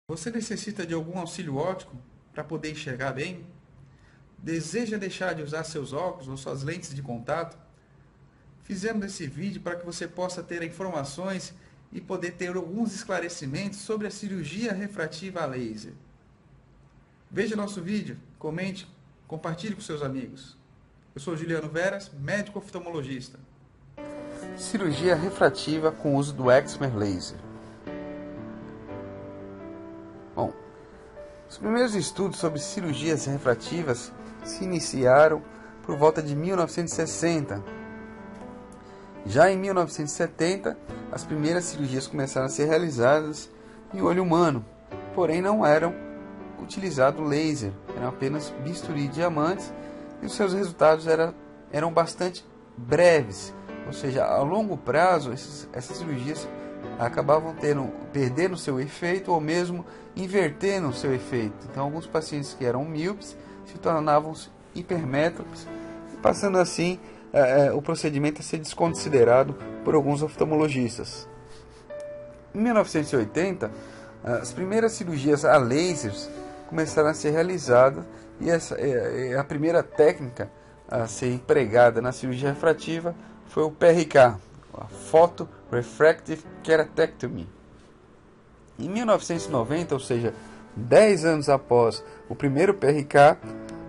Você necessita de algum auxílio óptico para poder enxergar bem? Deseja deixar de usar seus óculos ou suas lentes de contato? Fizemos esse vídeo para que você possa ter informações e poder ter alguns esclarecimentos sobre a cirurgia refrativa a laser. Veja nosso vídeo, comente, compartilhe com seus amigos. Eu sou Juliano Veras, médico oftalmologista. Cirurgia refrativa com uso do Excimer Laser. Bom, os primeiros estudos sobre cirurgias refrativas se iniciaram por volta de 1960. Já em 1970, as primeiras cirurgias começaram a ser realizadas em olho humano, porém não eram utilizado laser, eram apenas bisturi e diamantes, e os seus resultados eram bastante breves, ou seja, a longo prazo essas cirurgias acabavam perdendo seu efeito ou mesmo invertendo seu efeito. Então alguns pacientes que eram míopes se tornavam hipermétropes, passando assim o procedimento a ser desconsiderado por alguns oftalmologistas. Em 1980, as primeiras cirurgias a lasers começaram a ser realizadas e a primeira técnica a ser empregada na cirurgia refrativa foi o PRK, a Photo Refractive Keratectomy. Em 1990, ou seja, 10 anos após o primeiro PRK,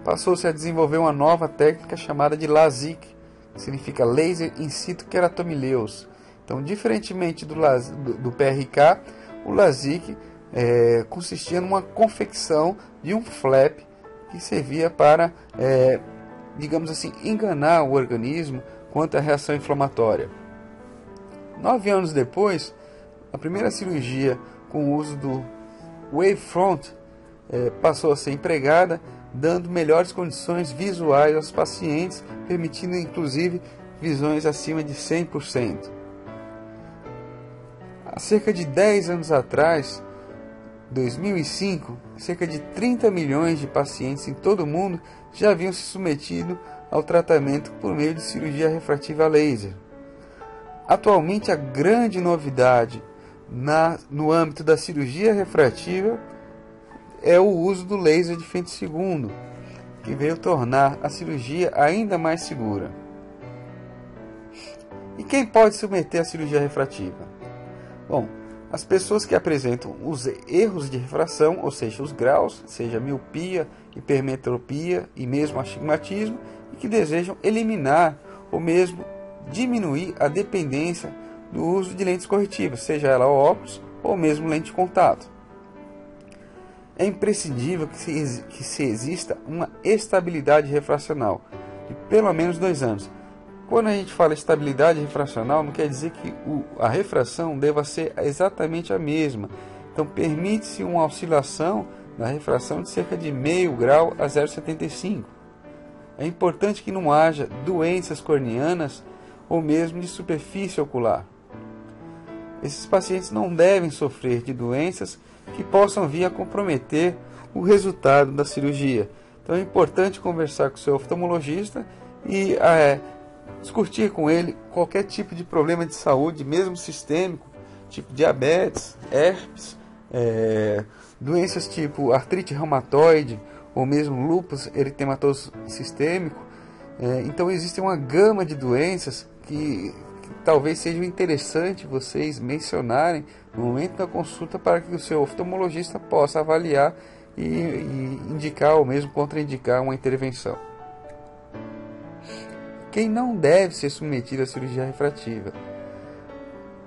passou-se a desenvolver uma nova técnica chamada de LASIK, que significa Laser In Situ Keratomileus. Então, diferentemente do PRK, o LASIK consistia numa confecção de um flap que servia para, digamos assim, enganar o organismo quanto à reação inflamatória. 9 anos depois, a primeira cirurgia com o uso do Wavefront passou a ser empregada, dando melhores condições visuais aos pacientes, permitindo inclusive visões acima de 100%. Há cerca de 10 anos atrás, 2005, cerca de 30 milhões de pacientes em todo o mundo já haviam se submetido ao tratamento por meio de cirurgia refrativa a laser. Atualmente, a grande novidade no âmbito da cirurgia refrativa é o uso do laser de femtosegundo, que veio tornar a cirurgia ainda mais segura. E quem pode submeter à cirurgia refrativa? Bom, as pessoas que apresentam os erros de refração, ou seja, os graus, seja miopia, hipermetropia e mesmo astigmatismo, e que desejam eliminar ou mesmo diminuir a dependência do uso de lentes corretivas, seja ela óculos ou mesmo lente de contato. É imprescindível que se exista uma estabilidade refracional de pelo menos 2 anos. Quando a gente fala estabilidade refracional, não quer dizer que a refração deva ser exatamente a mesma. Então, permite-se uma oscilação na refração de cerca de meio grau a 0,75. É importante que não haja doenças corneanas ou mesmo de superfície ocular. Esses pacientes não devem sofrer de doenças que possam vir a comprometer o resultado da cirurgia. Então é importante conversar com o seu oftalmologista e discutir com ele qualquer tipo de problema de saúde, mesmo sistêmico, tipo diabetes, herpes, doenças tipo artrite reumatoide ou mesmo lúpus eritematoso sistêmico. Então existe uma gama de doenças que talvez seja interessante vocês mencionarem no momento da consulta para que o seu oftalmologista possa avaliar e indicar ou mesmo contraindicar uma intervenção. Quem não deve ser submetido à cirurgia refrativa?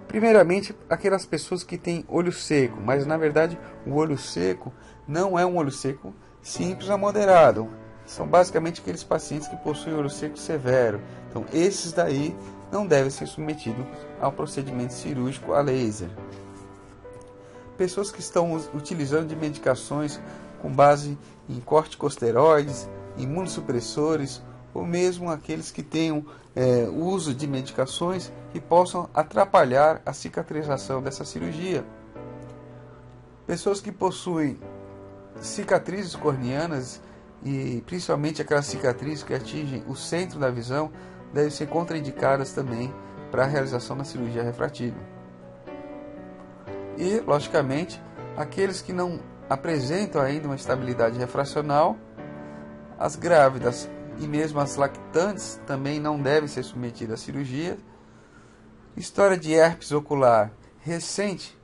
Primeiramente, aquelas pessoas que têm olho seco, mas na verdade o olho seco não é um olho seco simples a moderado. São basicamente aqueles pacientes que possuem olho seco severo. Então, esses daí não devem ser submetidos ao procedimento cirúrgico a laser. Pessoas que estão utilizando de medicações com base em corticosteroides, imunossupressores, ou mesmo aqueles que tenham uso de medicações que possam atrapalhar a cicatrização dessa cirurgia. Pessoas que possuem cicatrizes corneanas e principalmente aquelas cicatrizes que atingem o centro da visão devem ser contraindicadas também para a realização da cirurgia refrativa. E, logicamente, Aqueles que não apresentam ainda uma estabilidade refracional, as grávidas e mesmo as lactantes também não devem ser submetidas à cirurgia. História de herpes ocular recente,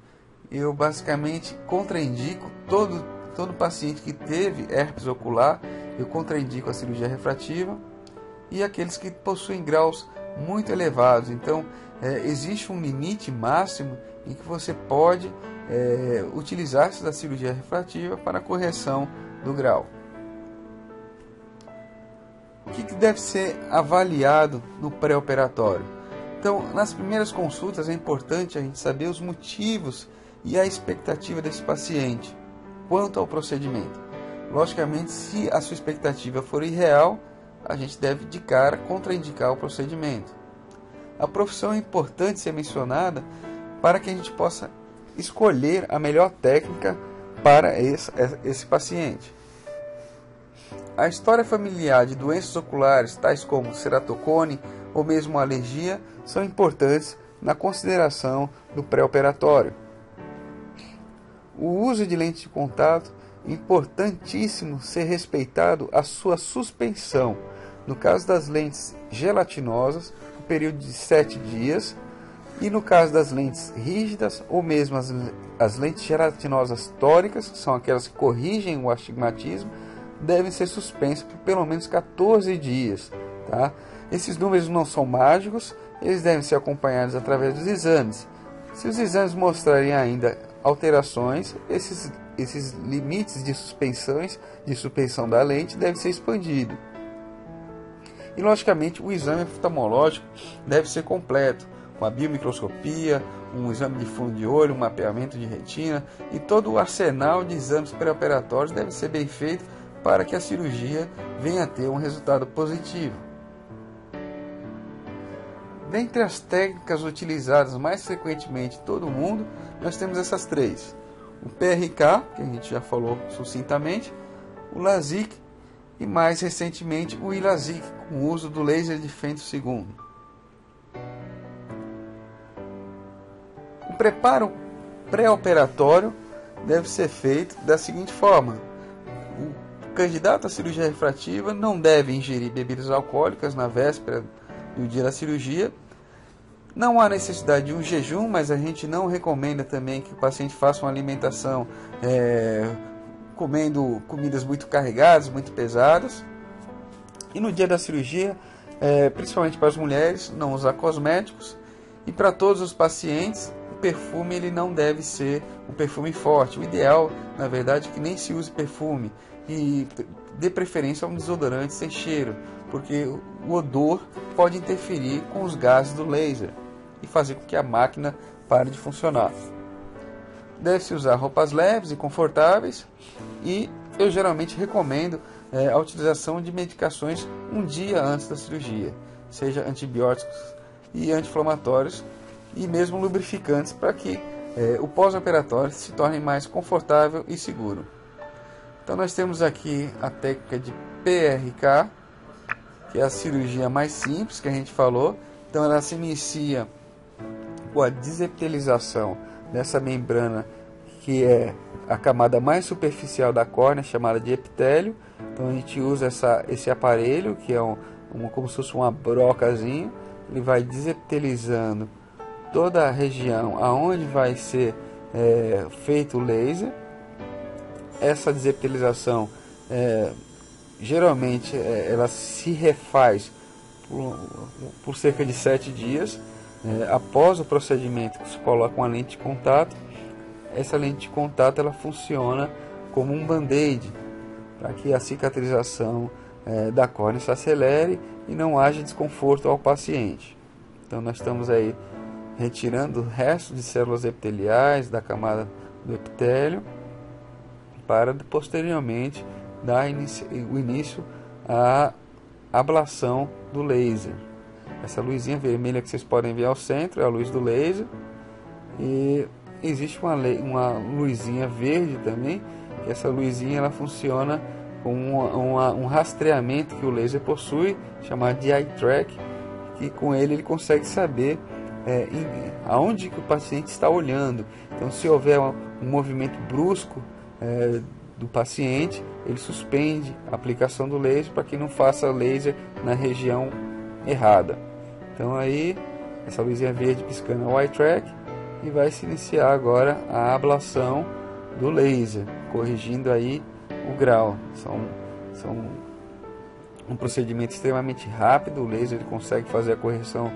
eu basicamente contraindico todo paciente que teve herpes ocular, eu contraindico a cirurgia refrativa. E aqueles que possuem graus muito elevados, então existe um limite máximo em que você pode utilizar-se da cirurgia refrativa para a correção do grau. O que deve ser avaliado no pré-operatório? Então, nas primeiras consultas é importante a gente saber os motivos e a expectativa desse paciente quanto ao procedimento. Logicamente, se a sua expectativa for irreal, a gente deve de cara contraindicar o procedimento. A profissão é importante ser mencionada para que a gente possa escolher a melhor técnica para esse paciente. A história familiar de doenças oculares, tais como ceratocone ou mesmo alergia, são importantes na consideração do pré-operatório. O uso de lente de contato, importantíssimo ser respeitado a sua suspensão. No caso das lentes gelatinosas, o período de 7 dias, e no caso das lentes rígidas, ou mesmo as lentes gelatinosas tóricas, que são aquelas que corrigem o astigmatismo, devem ser suspensas por pelo menos 14 dias. Tá? Esses números não são mágicos, eles devem ser acompanhados através dos exames. Se os exames mostrarem ainda alterações, esses limites de suspensão da lente devem ser expandidos. E, logicamente, o exame oftalmológico deve ser completo, com a biomicroscopia, um exame de fundo de olho, um mapeamento de retina, e todo o arsenal de exames pré-operatórios deve ser bem feito para que a cirurgia venha a ter um resultado positivo. Dentre as técnicas utilizadas mais frequentemente em todo o mundo, nós temos essas três. O PRK, que a gente já falou sucintamente, o LASIK e mais recentemente o ILASIK, com o uso do laser de Fento II. O preparo pré-operatório deve ser feito da seguinte forma: o candidato à cirurgia refrativa não deve ingerir bebidas alcoólicas na véspera do dia da cirurgia. Não há necessidade de um jejum, mas a gente não recomenda também que o paciente faça uma alimentação comendo comidas muito carregadas, muito pesadas. E no dia da cirurgia, principalmente para as mulheres, não usar cosméticos. E para todos os pacientes, o perfume ele não deve ser um perfume forte. O ideal, na verdade, é que nem se use perfume. E dê preferência a um desodorante sem cheiro, porque o odor pode interferir com os gases do laser e fazer com que a máquina pare de funcionar. Deve-se usar roupas leves e confortáveis, e eu geralmente recomendo a utilização de medicações um dia antes da cirurgia, seja antibióticos e anti-inflamatórios e mesmo lubrificantes, para que o pós-operatório se torne mais confortável e seguro. Então nós temos aqui a técnica de PRK, que é a cirurgia mais simples que a gente falou. Então ela se inicia com a desepitelização dessa membrana, que é a camada mais superficial da córnea, chamada de epitélio. Então a gente usa esse aparelho, que é como se fosse uma brocazinha. Ele vai desepitelizando toda a região aonde vai ser feito o laser. Essa desepitelização geralmente ela se refaz por cerca de 7 dias. Após o procedimento, se coloca uma lente de contato. Essa lente de contato ela funciona como um band-aid, para que a cicatrização da córnea se acelere e não haja desconforto ao paciente. Então nós estamos aí retirando o resto de células epiteliais da camada do epitélio, para posteriormente dar o início à ablação do laser. Essa luzinha vermelha que vocês podem ver ao centro é a luz do laser, e existe uma luzinha verde também, que essa luzinha ela funciona com um rastreamento que o laser possui, chamado de eye track, que com ele consegue saber aonde que o paciente está olhando. Então, se houver um movimento brusco do paciente, ele suspende a aplicação do laser para que não faça laser na região errada. Então aí, essa luzinha verde piscando é o eye track e vai se iniciar agora a ablação do laser, corrigindo aí o grau. São um procedimento extremamente rápido. O laser ele consegue fazer a correção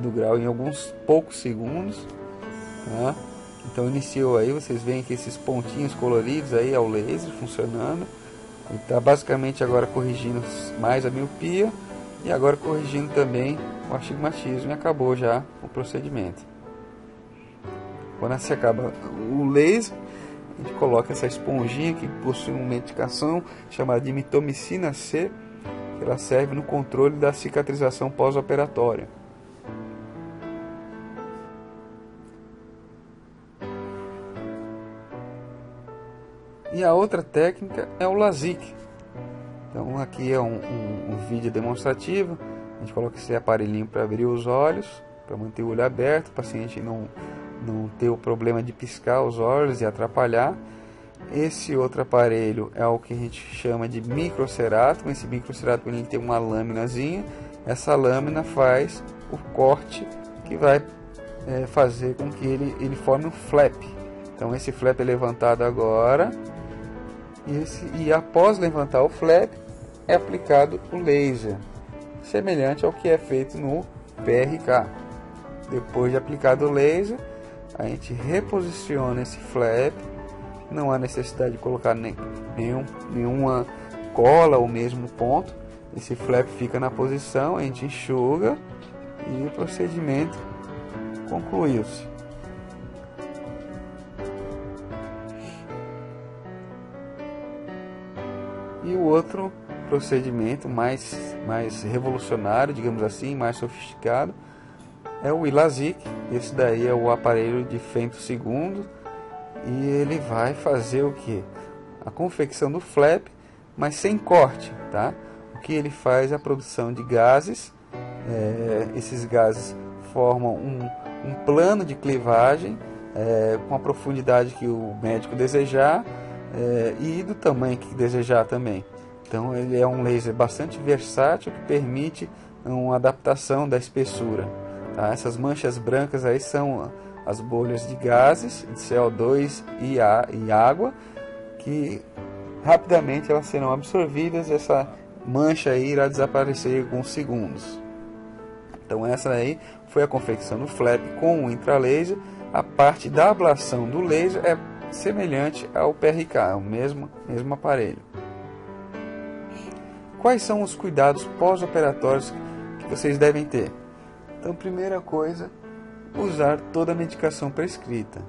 do grau em alguns poucos segundos, tá? Então iniciou aí, vocês veem que esses pontinhos coloridos aí é o laser funcionando. Ele está basicamente agora corrigindo mais a miopia e agora corrigindo também o astigmatismo, e acabou já o procedimento. Quando se acaba o laser, a gente coloca essa esponjinha que possui uma medicação chamada de mitomicina C, que ela serve no controle da cicatrização pós-operatória. E a outra técnica é o LASIK. Então aqui é um vídeo demonstrativo. A gente coloca esse aparelhinho para abrir os olhos, para manter o olho aberto, o paciente não ter o problema de piscar os olhos e atrapalhar. Esse outro aparelho é o que a gente chama de microcerato. Esse microcerato ele tem uma lâminazinha. Essa lâmina faz o corte que vai fazer com que ele forme um flap. Então esse flap é levantado agora. E após levantar o flap, é aplicado o laser, semelhante ao que é feito no PRK. Depois de aplicado o laser, a gente reposiciona esse flap. Não há necessidade de colocar nenhuma cola ou mesmo ponto. Esse flap fica na posição, a gente enxuga e o procedimento concluiu-se. E o outro procedimento mais revolucionário, digamos assim, mais sofisticado, é o LASIK. Esse daí é o aparelho de femtosegundo e ele vai fazer o que? A confecção do flap, mas sem corte, tá? O que ele faz é a produção de gases. Esses gases formam um plano de clivagem com a profundidade que o médico desejar. E do tamanho que desejar também. Então ele é um laser bastante versátil que permite uma adaptação da espessura, tá? Essas manchas brancas aí são as bolhas de gases, de CO2 e água, que rapidamente elas serão absorvidas e essa mancha aí irá desaparecer em alguns segundos. Então essa aí foi a confecção do flap com o intralaser. A parte da ablação do laser é semelhante ao PRK, é o mesmo aparelho. Quais são os cuidados pós-operatórios que vocês devem ter? Então, primeira coisa, usar toda a medicação prescrita.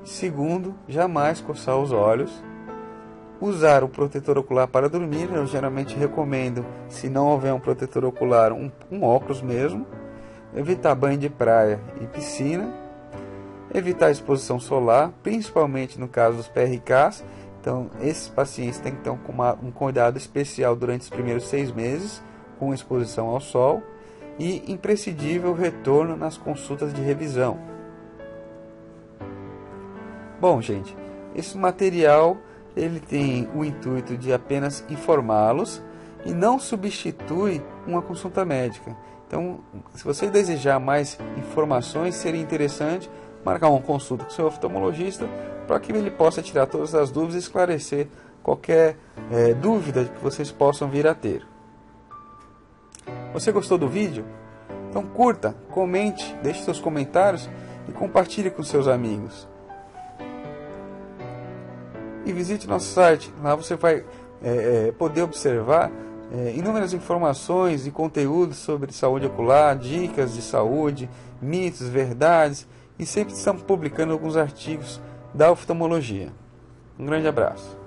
Segundo, jamais coçar os olhos. Usar o protetor ocular para dormir. Eu geralmente recomendo, se não houver um protetor ocular, um óculos mesmo. Evitar banho de praia e piscina. Evitar a exposição solar, principalmente no caso dos PRKs. Então, esses pacientes têm que ter um cuidado especial durante os primeiros 6 meses com exposição ao sol. E imprescindível retorno nas consultas de revisão. Bom, gente, esse material ele tem o intuito de apenas informá-los e não substitui uma consulta médica. Então, se você desejar mais informações, seria interessante marcar uma consulta com o seu oftalmologista para que ele possa tirar todas as dúvidas e esclarecer qualquer dúvida que vocês possam vir a ter. Você gostou do vídeo? Então curta, comente, deixe seus comentários e compartilhe com seus amigos. E visite nosso site, lá você vai poder observar inúmeras informações e conteúdos sobre saúde ocular, dicas de saúde, mitos, verdades, e sempre estamos publicando alguns artigos da oftalmologia. Um grande abraço.